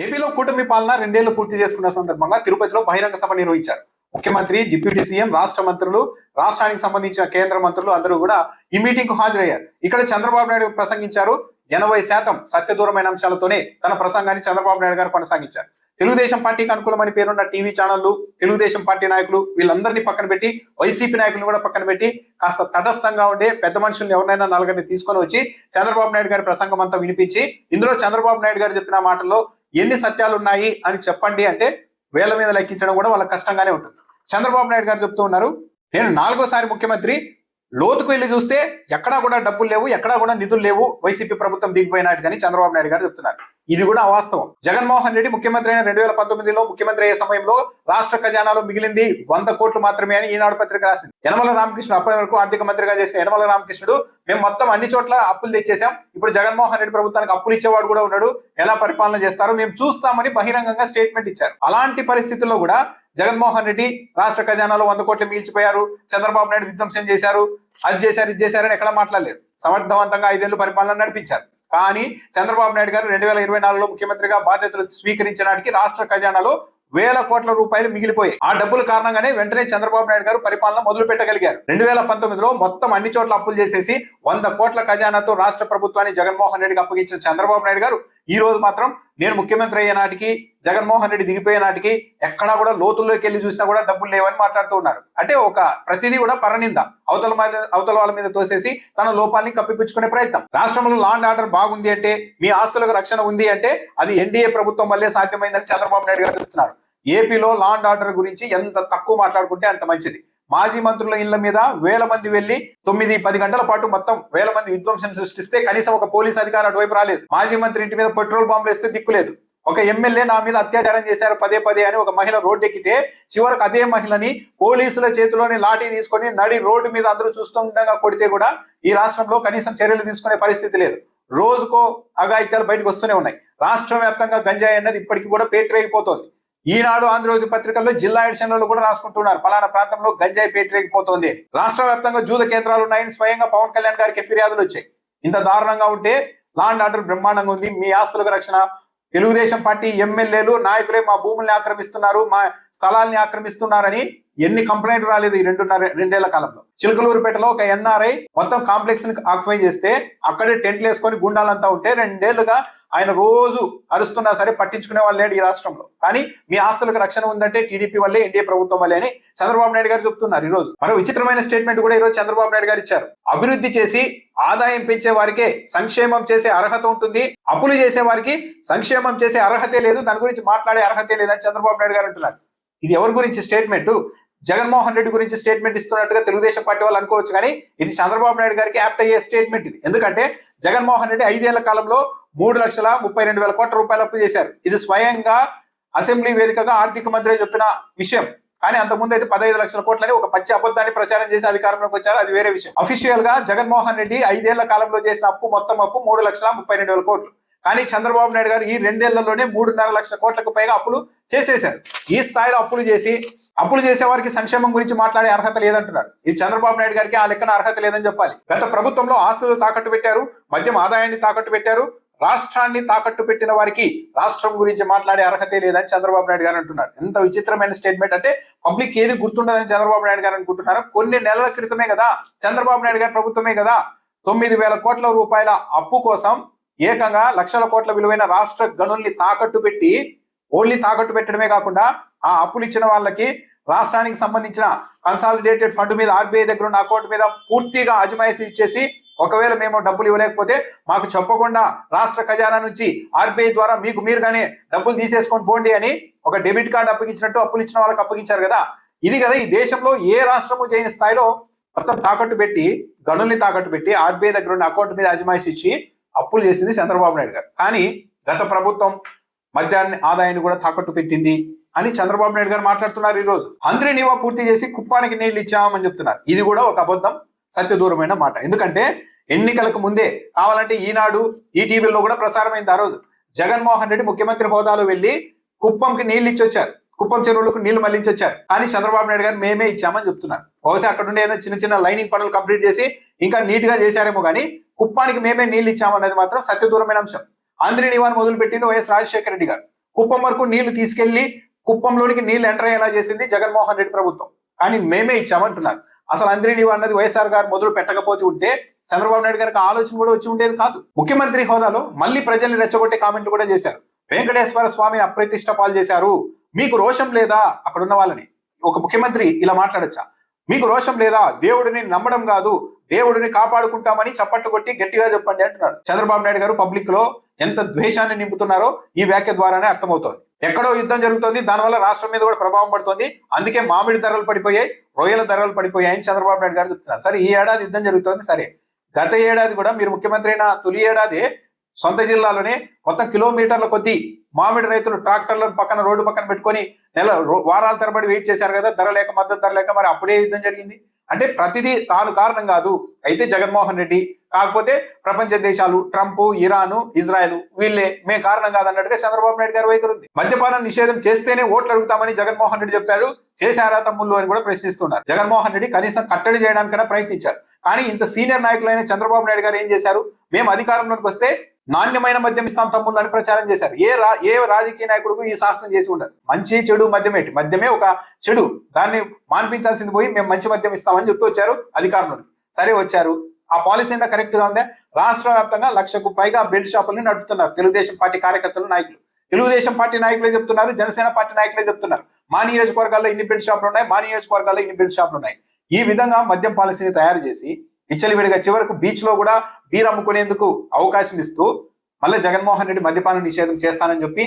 ఏపీలో కూటమి పాలన 2 ఏళ్లు పూర్తి చేసుకున్న సందర్భంగా తిరుపతిలో బహిరంగ సభ నిర్వహించారు. ముఖ్యమంత్రి, డిప్యూటీ సీఎం, రాష్ట్ర మంత్రులు, రాష్ట్రానికి సంబంధించిన కేంద్ర మంత్రులు అందరూ కూడా ఈ మీటింగ్ కు హాజరయ్యారు. ఇక్కడ చంద్రబాబు నాయుడు ప్రసంగించారు. 80% సత్యదూరమైన అంశాలతోనే తన ప్రసంగాన్ని చంద్రబాబు నాయుడు గారు కొనసాగించారు. తెలుగుదేశం పార్టీకి అనుకూలమని పేరున్న టీవీ ఛానళ్లు, తెలుగుదేశం పార్టీ నాయకులు వీళ్ళందరినీ పక్కన పెట్టి, వైసీపీ నాయకులను కూడా పక్కన పెట్టి కాస్త తటస్థంగా ఉండే పెద్ద మనుషుల్ని ఎవరినైనా నలుగురిని తీసుకొని వచ్చి చంద్రబాబు నాయుడు గారి ప్రసంగం అంతా వినిపించి, ఇందులో చంద్రబాబు నాయుడు గారు చెప్పిన మాటల్లో ఎన్ని సత్యాలు ఉన్నాయి అని చెప్పండి అంటే వేల మీద లెక్కించడం కూడా వాళ్ళకి కష్టంగానే ఉంటుంది. చంద్రబాబు నాయుడు గారు చెప్తూ ఉన్నారు, నేను 4వ ముఖ్యమంత్రి, లోతుకు వెళ్ళి చూస్తే ఎక్కడా కూడా డబ్బులు లేవు, ఎక్కడా కూడా నిధులు లేవు, వైసీపీ ప్రభుత్వం దిగిపోయినట్టు కానీ చంద్రబాబు నాయుడు గారు చెప్తున్నారు. ఇది కూడా అవాస్తవం. జగన్మోహన్ రెడ్డి ముఖ్యమంత్రి అయిన 2019లో ముఖ్యమంత్రి అయ్యే సమయంలో రాష్ట్ర ఖజానాలో మిగిలింది 100 కోట్లు మాత్రమే అని ఈనాడు పత్రిక రాసింది. యనమల రామకృష్ణుడు అప్పటి వరకు ఆర్థిక మంత్రిగా చేసిన యనమల రామకృష్ణుడు, మేము మొత్తం అన్ని చోట్ల అప్పులు తెచ్చేసాం, ఇప్పుడు జగన్మోహన్ రెడ్డి ప్రభుత్వానికి అప్పులు ఇచ్చేవాడు కూడా ఉన్నాడు, ఎలా పరిపాలన చేస్తారో మేము చూస్తామని బహిరంగంగా స్టేట్మెంట్ ఇచ్చారు. అలాంటి పరిస్థితుల్లో కూడా జగన్మోహన్ రెడ్డి రాష్ట్ర ఖజానాలో 100 కోట్లు మిగిల్చిపోయారు, చంద్రబాబు నాయుడు విధ్వంసం చేశారు, అది చేశారు, ఇది చేశారని ఎక్కడ మాట్లాడలేదు. సమర్థవంతంగా 5 ఏళ్లు పరిపాలన నడిపించారు. కానీ చంద్రబాబు నాయుడు గారు 2024లో ముఖ్యమంత్రిగా బాధ్యతలు స్వీకరించడానికి రాష్ట్ర ఖజానాలో వేల కోట్ల రూపాయలు మిగిలిపోయాయి. ఆ డబ్బుల కారణంగానే వెంటనే చంద్రబాబు నాయుడు గారు పరిపాలన మొదలు పెట్టగలిగారు. 2019లో మొత్తం అన్ని చోట్ల అప్పులు చేసేసి 100 కోట్ల ఖజానాతో రాష్ట్ర ప్రభుత్వాన్ని జగన్మోహన్ రెడ్డికి అప్పగించిన చంద్రబాబు నాయుడు గారు ఈ రోజు మాత్రం నేను ముఖ్యమంత్రి అయ్యే నాటికి, జగన్మోహన్ రెడ్డి దిగిపోయే నాటికి ఎక్కడా కూడా లోతుల్లోకి వెళ్ళి చూసినా కూడా డబ్బులు లేవని మాట్లాడుతూ ఉన్నారు. అంటే ఒక ప్రతిదీ కూడా పరనింద, అవతల వాళ్ళ మీద తోసేసి తన లోపాన్ని కప్పిపుచ్చుకునే ప్రయత్నం. రాష్ట్రంలో లా అండ్ ఆర్డర్ బాగుంది అంటే, మీ ఆస్తులకు రక్షణ ఉంది అంటే అది ఎన్డీఏ ప్రభుత్వం వల్లే సాధ్యమైందని చంద్రబాబు నాయుడు గారు చెప్తున్నారు. ఏపీలో లా అండ్ ఆర్డర్ గురించి ఎంత తక్కువ మాట్లాడుకుంటే అంత మంచిది. మాజీ మంత్రుల ఇళ్ల మీద వేల మంది వెళ్లి 9-10 గంటల పాటు మొత్తం వేల మంది విధ్వంసం సృష్టిస్తే కనీసం ఒక పోలీస్ అధికారి అటువైపు రాలేదు. మాజీ మంత్రి ఇంటి మీద పెట్రోల్ బాంబులు వేస్తే దిక్కులేదు. ఒక ఎమ్మెల్యే నా మీద అత్యాచారం చేశారు పదే అని ఒక మహిళ రోడ్డెక్కితే చివరికి అదే మహిళని పోలీసుల చేతిలోని లాఠీ తీసుకొని నడి రోడ్డు మీద అందరూ చూస్తుండగా కొడితే కూడా ఈ రాష్ట్రంలో కనీసం చర్యలు తీసుకునే పరిస్థితి లేదు. రోజుకో అఘాయిత్యాలు బయటకు వస్తూనే ఉన్నాయి. రాష్ట్ర వ్యాప్తంగా గంజాయి అన్నది ఇప్పటికీ కూడా పేటరేగిపోతుంది. ఈనాడు, ఆంధ్రజ్యోతి పత్రికల్లో జిల్లా ఎడిషన్లలో కూడా రాసుకుంటున్నారు, పలానా ప్రాంతంలో గంజాయి పేటరేగిపోతుంది. రాష్ట్ర వ్యాప్తంగా జూద కేంద్రాలు ఉన్నాయని స్వయంగా పవన్ కళ్యాణ్ గారికి ఫిర్యాదులు వచ్చాయి. ఇంత దారుణంగా ఉంటే లా అండ్ ఆర్డర్ బ్రహ్మాండంగా ఉంది, మీ ఆస్తులకు రక్షణ, తెలుగుదేశం పార్టీ ఎమ్మెల్యేలు నాయకులే మా భూముల్ని ఆక్రమిస్తున్నారు, మా స్థలాల్ని ఆక్రమిస్తున్నారని ఎన్ని కంప్లైంట్ రాలేదు ఈ 2.5 కాలంలో. చిలకలూరుపేటలో ఒక ఎన్ఆర్ఐ మొత్తం కాంప్లెక్స్ ని ఆక్యుపై చేస్తే అక్కడే టెంట్లు వేసుకొని గుండాలంతా ఉంటే 2 ఏళ్లుగా ఆయన రోజు అరుస్తున్నా సరే పట్టించుకునే వాళ్ళు లేడు ఈ రాష్ట్రంలో. కానీ మీ ఆస్తులకు రక్షణ ఉందంటే టీడీపీ వల్లే, ఎన్డీఏ ప్రభుత్వం వల్లే అని చంద్రబాబు నాయుడు గారు చెప్తున్నారు. ఈ రోజు మరో విచిత్రమైన స్టేట్మెంట్ కూడా ఈ రోజు చంద్రబాబు నాయుడు గారు ఇచ్చారు. అభివృద్ధి చేసి ఆదాయం పెంచే వారికే సంక్షేమం చేసే అర్హత ఉంటుంది, అప్పులు చేసే వారికి సంక్షేమం చేసే అర్హతే లేదు, దాని గురించి మాట్లాడే అర్హతే లేదని చంద్రబాబు నాయుడు గారు అంటున్నారు. ఇది ఎవరి గురించి స్టేట్మెంట్? జగన్మోహన్ రెడ్డి గురించి స్టేట్మెంట్ ఇస్తున్నట్టుగా తెలుగుదేశం పార్టీ వాళ్ళు అనుకోవచ్చు, కానీ ఇది చంద్రబాబు నాయుడు గారికి యాప్ట్ అయ్యే స్టేట్మెంట్ ఇది. ఎందుకంటే జగన్మోహన్ రెడ్డి 5 ఏళ్ల కాలంలో 3,32,000 కోట్ల రూపాయలు అప్పు చేశారు. ఇది స్వయంగా అసెంబ్లీ వేదికగా ఆర్థిక మంత్రి చెప్పిన విషయం. కానీ అంతకుముందు అయితే 15 లక్షల కోట్లని ఒక పచ్చి అబద్ధాన్ని ప్రచారం చేసి అధికారంలోకి వచ్చారు, అది వేరే విషయం. అఫీషియల్ గా జగన్మోహన్ రెడ్డి 5 ఏళ్ల కాలంలో చేసిన మొత్తం అప్పు 3,32,000 కోట్లు. కానీ చంద్రబాబు నాయుడు గారు ఈ 2 ఏళ్లలోనే 3.5 లక్షల కోట్లకు పైగా అప్పులు చేసేశారు. ఈ స్థాయిలో అప్పులు చేసే వారికి సంక్షేమం గురించి మాట్లాడే అర్హత లేదంటున్నారు. ఇది చంద్రబాబు నాయుడు గారికి ఆ లెక్కన అర్హత లేదని చెప్పాలి. గత ప్రభుత్వంలో ఆస్తులు తాకట్టు పెట్టారు, మద్యం ఆదాయాన్ని తాకట్టు పెట్టారు, రాష్ట్రాన్ని తాకట్టు పెట్టిన వారికి రాష్ట్రం గురించి మాట్లాడే అర్హతే లేదని చంద్రబాబు నాయుడు గారు అంటున్నారు. ఎంత విచిత్రమైన స్టేట్మెంట్ అంటే, పబ్లిక్ ఏది గుర్తుండదని చంద్రబాబు నాయుడు గారు అనుకుంటున్నారు. కొన్ని నెలల క్రితమే కదా చంద్రబాబు నాయుడు గారి ప్రభుత్వమే కదా 9,000 కోట్ల రూపాయల అప్పు కోసం ఏకంగా లక్షల కోట్ల విలువైన రాష్ట్ర గనుల్ని తాకట్టు పెట్టి, ఓన్లీ తాకట్టు పెట్టడమే కాకుండా ఆ అప్పులు ఇచ్చిన వాళ్ళకి రాష్ట్రానికి సంబంధించిన కన్సాలిడేటెడ్ ఫండ్ మీద, ఆర్బీఐ దగ్గర ఉన్న అకౌంట్ మీద పూర్తిగా అజమాయిషీ ఇచ్చేసి, ఒకవేళ మేము డబ్బులు ఇవ్వలేకపోతే మాకు చెప్పకుండా రాష్ట్ర ఖజానా నుంచి ఆర్బీఐ ద్వారా మీకు మీరుగానే డబ్బులు తీసేసుకొని పోండి అని ఒక డెబిట్ కార్డు అప్పగించినట్టు అప్పులు ఇచ్చిన వాళ్ళకి అప్పగించారు కదా. ఇది కదా ఈ దేశంలో ఏ రాష్ట్రము చేయని స్థాయిలో మొత్తం తాకట్టు పెట్టి, గనుల్ని తాకట్టు పెట్టి ఆర్బీఐ దగ్గర ఉన్న అకౌంట్ మీద అజమాయిషీ ఇచ్చి అప్పులు చేసింది చంద్రబాబు నాయుడు గారు. కానీ గత ప్రభుత్వం మద్యాన్ని ఆదాయాన్ని కూడా తాకట్టు పెట్టింది అని చంద్రబాబు నాయుడు గారు మాట్లాడుతున్నారు. ఈ రోజు హంద్రీ నీవా పూర్తి చేసి కుప్పానికి నీళ్లు ఇచ్చామని చెప్తున్నారు. ఇది కూడా ఒక అబద్ధం, సత్యదూరమైన మాట. ఎందుకంటే ఎన్నికలకు ముందే కావాలంటే ఈనాడు, ఈటీవీలో కూడా ప్రసారమైంది. ఆ రోజు జగన్మోహన్ రెడ్డి ముఖ్యమంత్రి హోదాలో వెళ్లి కుప్పంకి నీళ్లు ఇచ్చి వచ్చారు, కుప్పం చెరువులకు నీళ్లు మళ్లించి వచ్చారు. కానీ చంద్రబాబు నాయుడు గారు మేమే ఇచ్చామని చెప్తున్నారు. బహుశా అక్కడ ఉండే ఏదో చిన్న లైనింగ్ పనులు కంప్లీట్ చేసి ఇంకా నీట్ గా చేశారేమో, కానీ కుప్పానికి మేమే నీళ్లు ఇచ్చామన్నది మాత్రం సత్యదూరమైన అంశం. హంద్రీ నీవాను మొదలు పెట్టింది వైఎస్ రాజశేఖర రెడ్డి గారు. కుప్పం వరకు నీళ్లు తీసుకెళ్లి కుప్పంలోనికి నీళ్లు ఎంటర్ అయ్యేలా చేసింది జగన్మోహన్ రెడ్డి ప్రభుత్వం. కానీ మేమే ఇచ్చామంటున్నారు. అసలు అంద్రిని అన్నది వైఎస్ఆర్ గారు మొదలు పెట్టకపోతే ఉంటే చంద్రబాబు నాయుడు గారికి ఆలోచన కూడా వచ్చి ఉండేది కాదు. ముఖ్యమంత్రి హోదాలో మళ్ళీ ప్రజల్ని రెచ్చగొట్టే కామెంట్లు కూడా చేశారు. వెంకటేశ్వర స్వామిని అప్రతిష్ట పాలు చేశారు, మీకు రోషం లేదా? అక్కడ ఉన్న వాళ్ళని ఒక ముఖ్యమంత్రి ఇలా మాట్లాడచ్చా? మీకు రోషం లేదా? దేవుడిని నమ్మడం కాదు, దేవుడిని కాపాడుకుంటామని చప్పట్టు కొట్టి గట్టిగా చెప్పండి అంటున్నారు. చంద్రబాబు నాయుడు గారు పబ్లిక్ లో ఎంత ద్వేషాన్ని నింపుతున్నారో ఈ వ్యాఖ్య ద్వారానే అర్థమవుతోంది. ఎక్కడో యుద్ధం జరుగుతోంది, దానివల్ల రాష్ట్రం మీద కూడా ప్రభావం పడుతుంది, అందుకే మామిడి ధరలు పడిపోయాయి, రొయ్యల ధరలు పడిపోయాయని చంద్రబాబు నాయుడు గారు చెప్తున్నారు. సరే, ఈ ఏడాది యుద్ధం జరుగుతోంది, సరే గత ఏడాది కూడా మీరు ముఖ్యమంత్రి అయిన తొలి ఏడాది సొంత జిల్లాలోనే మొత్తం కిలోమీటర్ల కొద్దీ మామిడి రైతులు ట్రాక్టర్లను పక్కన రోడ్డు పక్కన పెట్టుకొని వారాల తరబడి వెయిట్ చేశారు కదా, ధర లేక మద్దతు ధర లేక. మరి అప్పుడే యుద్ధం జరిగింది అంటే ప్రతిదీ తాను కారణం కాదు, అయితే జగన్మోహన్ రెడ్డి, కాకపోతే ప్రపంచ దేశాలు ట్రంప్, ఇరాను, ఇజ్రాయెల్ వీళ్ళే మే కారణం కాదన్నట్టుగా చంద్రబాబు నాయుడు గారి వైఖరి ఉంది. మద్యపానం నిషేధం చేస్తేనే ఓట్లు అడుగుతామని జగన్మోహన్ రెడ్డి చెప్పారు, చేశారా తమ్ముళ్ళు అని కూడా ప్రశ్నిస్తున్నారు. జగన్మోహన్ రెడ్డి కనీసం కట్టడి చేయడానికైనా ప్రయత్నించారు. కానీ ఇంత సీనియర్ నాయకులైన చంద్రబాబు నాయుడు గారు ఏం చేశారు? మేము అధికారంలోకి వస్తే నాణ్యమైన మద్యం ఇస్తాం తమ్ముళ్ళు అని ప్రచారం చేశారు. ఏ రాజకీయ నాయకుడికి ఈ సాహసం చేసి ఉండదు. మంచి చెడు మద్యమేంటి? మద్యమే ఒక చెడు, దాన్ని మాన్పించాల్సింది పోయి మేము మంచి మద్యం ఇస్తామని చెప్పి వచ్చారు అధికారంలోకి. సరే వచ్చారు, ఆ పాలసీ అంతా కరెక్ట్ గా ఉందా? రాష్ట్ర వ్యాప్తంగా 1,00,000కు పైగా బెల్ట్ షాపుల్ని నడుపుతున్నారు తెలుగుదేశం పార్టీ కార్యకర్తలు, నాయకులు. తెలుగుదేశం పార్టీ నాయకులే చెప్తున్నారు, జనసేన పార్టీ నాయకులే చెప్తున్నారు. మా నియోజకవర్గాల్లో ఇన్ని బెల్ట్ షాపులు ఉన్నాయి, మా నియోజకవర్గాల్లో ఇన్ని బెల్ట్ షాపులు ఉన్నాయి. ఈ విధంగా మద్యం పాలసీని తయారు చేసి విచ్చలవిడిగా చివరకు బీచ్ లో కూడా బీర్ అమ్ముకునేందుకు అవకాశం ఇస్తూ మళ్ళీ జగన్మోహన్ రెడ్డి మద్యపాన నిషేధం చేస్తానని చెప్పి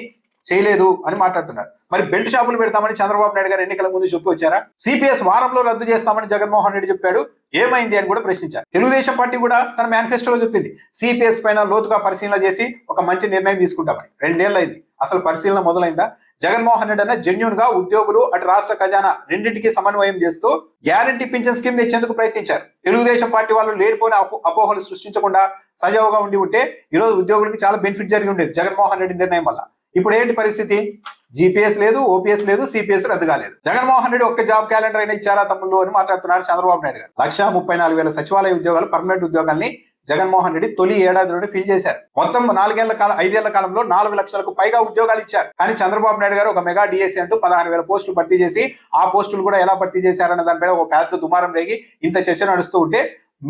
చేయలేదు అని మాట్లాడుతున్నారు. మరి బెల్ట్ షాపులు పెడతామని చంద్రబాబు నాయుడు గారు ఎన్నికల ముందు చెప్పి వచ్చారా? సిపిఎస్ వారంలో రద్దు చేస్తామని జగన్మోహన్ రెడ్డి చెప్పాడు, ఏమైంది అని కూడా ప్రశ్నించారు. తెలుగుదేశం పార్టీ కూడా తన మేనిఫెస్టోలో చెప్పింది సిపిఎస్ పైన లోతుగా పరిశీలన చేసి ఒక మంచి నిర్ణయం తీసుకుంటామని. 2 ఏళ్ళు అయింది, అసలు పరిశీలన మొదలైందా? జగన్మోహన్ రెడ్డి అన్న జెన్యూన్ గా ఉద్యోగులు అటు రాష్ట్ర ఖజానా రెండింటికి సమన్వయం చేస్తూ గ్యారంటీ పింఛన్ స్కీమ్ తెచ్చేందుకు ప్రయత్నించారు. తెలుగుదేశం పార్టీ వాళ్ళు లేనిపోయిన అపోహలు సృష్టించకుండా సజావుగా ఉండి ఉంటే ఈరోజు ఉద్యోగులకి చాలా బెనిఫిట్ జరిగి ఉండేది జగన్మోహన్ రెడ్డి నిర్ణయం వల్ల. ఇప్పుడు ఏంటి పరిస్థితి? జీపీఎస్ లేదు, ఓపీఎస్ లేదు, సిపిఎస్ రద్దు కాలేదు. జగన్మోహన్ రెడ్డి ఒక్క జాబ్ క్యాలెండర్ అయినా ఇచ్చారా తమ్ముళ్ళు అని మాట్లాడుతున్నారు చంద్రబాబు నాయుడు గారు. 1,34,000 సచివాలయ ఉద్యోగాలు, పర్మనెంట్ ఉద్యోగాల్ని జగన్మోహన్ రెడ్డి తొలి ఏడాది నుండి ఫిల్ చేశారు. మొత్తం 5 ఏళ్ల కాలంలో 4 లక్షలకు పైగా ఉద్యోగాలు ఇచ్చారు. కానీ చంద్రబాబు నాయుడు గారు ఒక మెగా డిఎస్సీ అంటూ 16,000 పోస్టులు భర్తీ చేసి ఆ పోస్టులు కూడా ఎలా భర్తీ చేశారన్న దానిపై ఒక పెద్ద దుమారం రేగి ఇంత చర్చ నడుస్తూ ఉంటే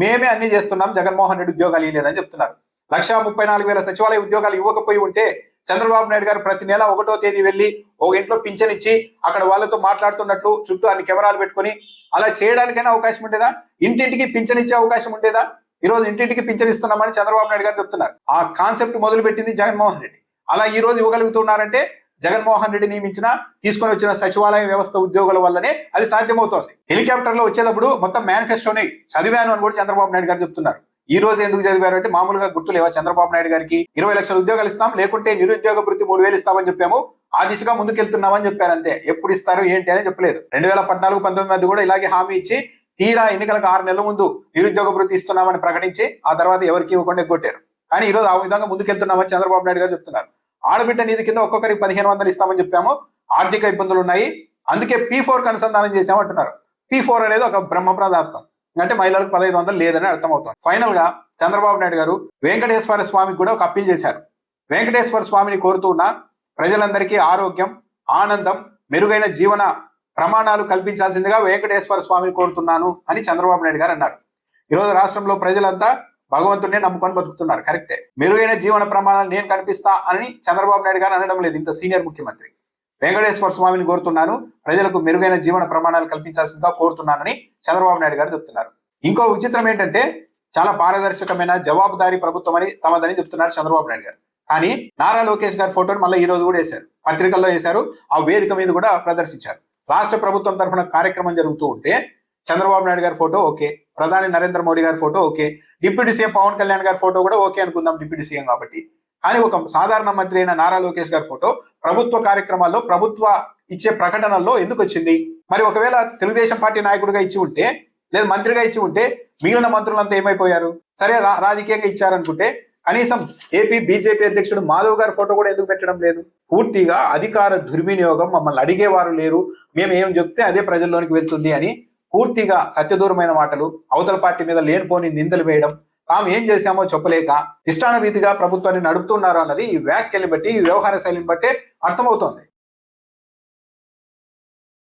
మేమే అన్ని చేస్తున్నాం, జగన్మోహన్ రెడ్డి ఉద్యోగాలు ఇవ్వలేదని చెప్తున్నారు. 1,34,000 సచివాలయ ఉద్యోగాలు ఇవ్వకపోయి ఉంటే చంద్రబాబు నాయుడు గారు ప్రతి నెల 1వ తేదీ వెళ్లి ఒక ఇంట్లో పింఛన్ ఇచ్చి అక్కడ వాళ్ళతో మాట్లాడుతున్నట్లు చుట్టూ అన్ని కెమెరాలు పెట్టుకుని అలా చేయడానికైనా అవకాశం ఉండేదా? ఇంటింటికి పింఛన్ ఇచ్చే అవకాశం ఉండేదా? ఈ రోజు ఇంటింటికి పింఛన్ ఇస్తున్నామని చంద్రబాబు నాయుడు గారు చెప్తున్నారు. ఆ కాన్సెప్ట్ మొదలు పెట్టింది జగన్మోహన్ రెడ్డి. అలా ఈ రోజు ఇవ్వగలుగుతున్నారంటే జగన్మోహన్ రెడ్డి నియమించిన తీసుకొని వచ్చిన సచివాలయ వ్యవస్థ ఉద్యోగుల వల్లనే అది సాధ్యమవుతోంది. హెలికాప్టర్ లో వచ్చేటప్పుడు మొత్తం మేనిఫెస్టోని చదివాను అని కూడా చంద్రబాబు నాయుడు గారు చెప్తున్నారు. ఈ రోజు ఎందుకు చదివారు అంటే మామూలుగా గుర్తులేవా చంద్రబాబు నాయుడు గారికి? 20 లక్షల ఉద్యోగాలు ఇస్తాం, లేకుంటే నిరుద్యోగ వృత్తి 3,000 ఇస్తామని చెప్పాము, ఆ దిశగా ముందుకెళ్తున్నామని చెప్పారు అంతే. ఎప్పుడు ఇస్తారు ఏంటి అని చెప్పలేదు. 2014-19 మధ్య కూడా ఇలాగే హామీ ఇచ్చి తీరా ఎన్నికలకు 6 నెలల ముందు నిరుద్యోగ వృత్తి ఇస్తున్నామని ప్రకటించి ఆ తర్వాత ఎవరికి ఇవ్వకుండా ఎగ్గొట్టారు. కానీ ఈ రోజు ఆ విధంగా ముందుకెళ్తున్నామని చంద్రబాబు నాయుడు గారు చెప్తున్నారు. ఆడబిడ్డ నిధి కింద ఒక్కొక్కరికి 1,500 ఇస్తామని చెప్పాము, ఆర్థిక ఇబ్బందులు ఉన్నాయి, అందుకే P4 అనుసంధానం చేశామంటున్నారు. P4 అనేది ఒక బ్రహ్మ పదార్థం, అంటే మహిళలకు 1,500 లేదని అర్థమవుతుంది. ఫైనల్ గా చంద్రబాబు నాయుడు గారు వెంకటేశ్వర స్వామికి కూడా ఒక అప్పీల్ చేశారు. వెంకటేశ్వర స్వామిని కోరుతున్న ప్రజలందరికీ ఆరోగ్యం, ఆనందం, మెరుగైన జీవన ప్రమాణాలు కల్పించాల్సిందిగా వెంకటేశ్వర స్వామిని కోరుతున్నాను అని చంద్రబాబు నాయుడు గారు అన్నారు. ఈరోజు రాష్ట్రంలో ప్రజలంతా భగవంతుడినే నమ్ముకొని బతుకుతున్నారు, కరెక్టే. మెరుగైన జీవన ప్రమాణాలు నేను కనిపిస్తా అని చంద్రబాబు నాయుడు గారు అనడం లేదు. ఇంత సీనియర్ ముఖ్యమంత్రి వెంకటేశ్వర స్వామిని కోరుతున్నాను, ప్రజలకు మెరుగైన జీవన ప్రమాణాలు కల్పించాల్సిందిగా కోరుతున్నానని చంద్రబాబు నాయుడు గారు చెప్తున్నారు. ఇంకో విచిత్రం ఏంటంటే చాలా పారదర్శకమైన జవాబుదారీ ప్రభుత్వం అని తమదని చెప్తున్నారు చంద్రబాబు నాయుడు గారు. కానీ నారా లోకేష్ గారి ఫోటోను మళ్ళీ ఈ రోజు కూడా వేశారు, పత్రికల్లో వేశారు, ఆ వేదిక మీద కూడా ప్రదర్శించారు. రాష్ట్ర ప్రభుత్వం తరఫున కార్యక్రమం జరుగుతూ ఉంటే చంద్రబాబు నాయుడు గారి ఫోటో ఓకే, ప్రధాని నరేంద్ర మోడీ గారి photo okay, deputy CM Pawan Kalyan గారి ఫోటో కూడా ఓకే అనుకుందాం, డిప్యూటీ సీఎం కాబట్టి. కానీ ఒక సాధారణ మంత్రి అయిన నారా లోకేష్ గారి ఫోటో ప్రభుత్వ కార్యక్రమాల్లో, ప్రభుత్వ ఇచ్చే ప్రకటనల్లో ఎందుకు వచ్చింది? మరి ఒకవేళ తెలుగుదేశం పార్టీ నాయకుడిగా ఇచ్చి ఉంటే, లేదా మంత్రిగా ఇచ్చి ఉంటే మిగిలిన మంత్రులంతా ఏమైపోయారు? సరే రాజకీయంగా ఇచ్చారనుకుంటే కనీసం ఏపీ బీజేపీ అధ్యక్షుడు మాధవ్ గారి ఫోటో కూడా ఎందుకు పెట్టడం లేదు? పూర్తిగా అధికార దుర్వినియోగం, మమ్మల్ని అడిగేవారు లేరు, మేము ఏం చెప్తే అదే ప్రజల్లోనికి వెళ్తుంది అని పూర్తిగా సత్యదూరమైన మాటలు, అవతల పార్టీ మీద లేనిపోని నిందలు వేయడం, తాము ఏం చేశామో చెప్పలేక ఇష్టానురీతిగా ప్రభుత్వాన్ని నడుపుతున్నారు అన్నది ఈ వ్యాఖ్యల్ని బట్టి, ఈ వ్యవహార శైలిని బట్టి అర్థమవుతోంది.